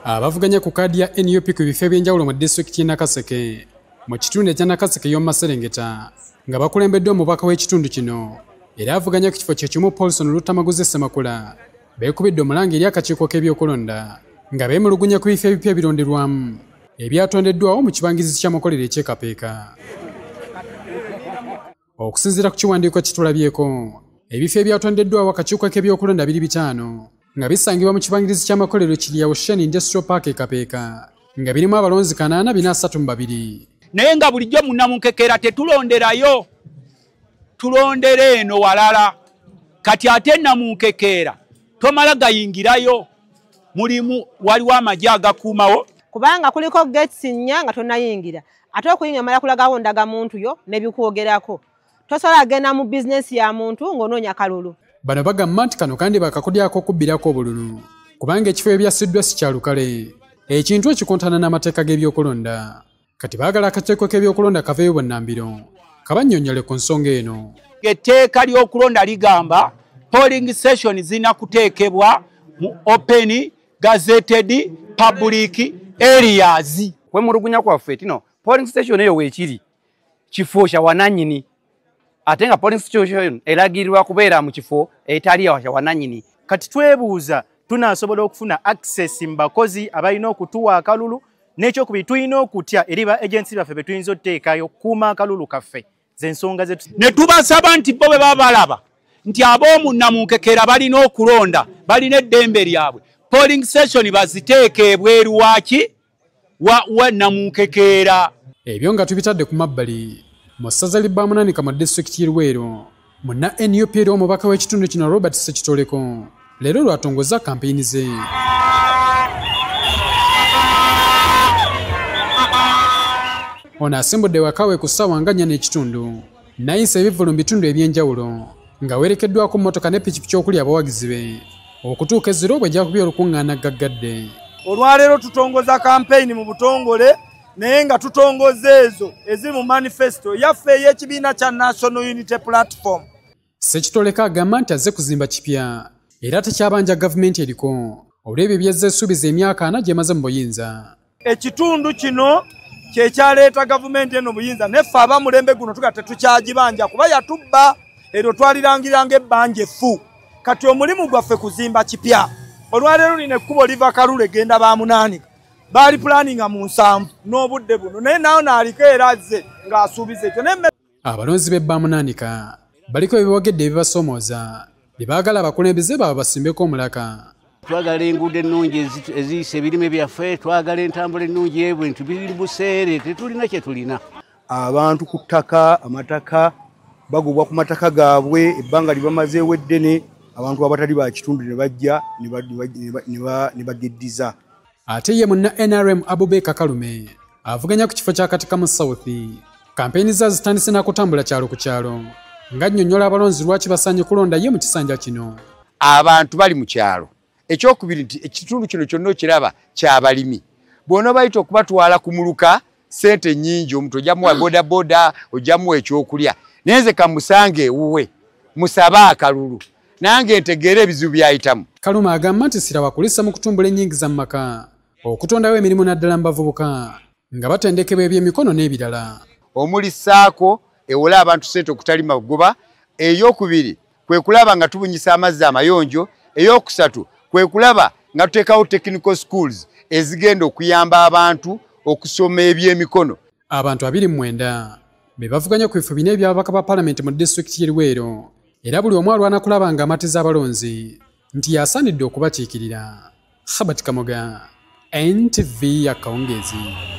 Abavuganya ku kaadi ya NUP ku bifo ebyenjawulo mu disitulikiti y'e Nakaseke mu kitundu ekya Nakaseke y'omu Maserengeta nga bakulembeddwa omubaka w'ekitundu kino era avuganya ku kifo kye kimu Paulson Lutamaguzi Ssemakula beekubidde omulanga eri akakiiko k'ebyokulonda nga beemulugunya ku bifo ebipya ebironderwamu ebyatondeddwawo mu kibangizi ky'amakolero eky'Ekapeeka. Okusinziira ku kiwandiiko kitulabyeko, ebifo ebyatondeddwawo akakiiko k'ebyokulonda 25 nga bisangibwa mu kibangirizi ky'amakolero kiri ya Ocean Industrial Park Ekapeeka nga birimu abalonzi 842. Naye nga bulijjo munnamunkekera tetulonderayo, tulondera eno walala. Kati ate namunkekera tomala gayingirayo, mulimu waliwo amagye agakuumawo. Kubanga kuliko gates nnya nga tonayingira. Ate okuyingira mala kulagawo ndaga muntu yo nebikwogerako. Tosobola agenda mu business ya muntu ng'onoonya kalulu. Bano bagamba nti kano kandi bakakudyako okubbirako obululu kubanga ekifo ebyasiddwa si kyalukale ekintu ekikontana n'amateeka g'ebyokulonda. Kati baagala akakiiko k'ebyokulonda kaveeyo bonnambiro kabannyonnyole ku nsonga eno. Etteeka ly'okulonda ligamba polling station zina kuteekebwa mu open gazetted public areas. Kwemulugunya kwaffe tino polling station eyo weekiri kifo kya wananyini ate nga polling station eragirirwa kubeera mu kifo etali ya wananyini. Kati twebuuza tunaasobola okufuna access mbakozi abalina okutuwa akalulu n'ekyokubiri tulina okutya eriba agency baffe betuyinza oteekayo kuuma akalulu kaffe z'ensonga zetu. Ne tubasaba nti bo bwe babalaba nti ab'omu Namunkekera balina okulonda balina eddembe lyabwe, polling station baziteeke ebweru waki wa Namunkekera. Ebyo nga tubitadde ku mabbali mu ssaza lya Bamunanika mu disitulikiti y'e Luweero munna NUP era omubaka w'ekitundu kino Robert Ssekitoleko leero lwatongoza kampeyini ze. Ono asimbudde wakawe ku ssaawa nga 4 n'ekitundu n'ayisa ebivvulu mu bitundu ebyenjawulo nga weerekeddwako mmotoka ne pikipiki okuli abawagizi be okutuuka eziro bwe gyakubya olukuŋŋaana gaggadde. Olwaleero tutongoza kampeyini mu butongole naye nga tutongoza ezo eziri mu manifesto yaffe ey'ekibiina kya National Unity Platform. Ssekitoleko agamba nti azze kuzimba kipya era tekyabanja gavumenti eriko olw'ebyo byezzeesuubiza emyaka 4 gy'emaze mu buyinza. Ekitundu kino kyekyaleeta gavumenti eno buyinza neffe abamulembe guno tuga tetukyagibanja kuba yatubba eryo twalirangiranga ebbanja effu. Kati omulimu gwaffe kuzimba kipya. Olwaleero lino ekkubo liva Kalule genda Bamunanika baali planninga mu 7 n'obudde buno naye nawo naaliko era azze ng'asuubiza ekyo. Abalonzi b'e Bamunanika baliko ebiwagedde ebibasoomooza bye baagala abakulembeze baabwe basimbeko omulaka. Twagala enguudo ennungi eziyisa ebirime byaffe, twagala entambula ennungi y'ebintu biri buseere, tetulina kye tulina. Abantu ku ttaka, amataka bagobwa ku mataka gaabwe ebbanga libamazeewo eddene, abantu abatali ba kitundu ne bajja ne bageddiza. Ate ye munna NRM Abubeka Kalume avuganya ku kifo kya Katika mu South. Kampeyini za zitandise n'akutambula kyalo ku kyalo ng'annyonnyola abalonzi lwaki basaanye kulonda ye mu kisanja kino. Abantu bali mu kyalo. Ekyokubiri nti ekitundu kino kyonna okiraba ky'abalimi. Bw'ona bayita okubatwala ku muluka ssente nnyingi, omuntu ojjamuwa boda boda, ojjamuwa ekyokulya. Naye nze kamusange ewuwe musabe akalulu nange ntegeera ebizibu byayitamu. Kalume agamba nti siraba kulisa mu kutumbula ennyingiza mu maka okutondawo emirimu naddala mu bavubuka nga batendekebwa ebyemikono n'ebirala. Omuli ssaako ewola abantu ssente okutali magoba. Eyokubiri kwe kulaba nga tubunyisa amazzi amayonjo. Eyokusatu kwe kulaba nga tuteekawo technical schools ezigenda okuyamba abantu okusoma ebyemikono. Abantu 29 be bavuganya ku bifo bina ebyababaka ba Parliament mu disitulikiti y'e Luweero era buli omu alwana kulaba nga amatiza abalonzi nti yasaanidde okubakiikirira. Habert Kamoga, NTV ya Kawungezi.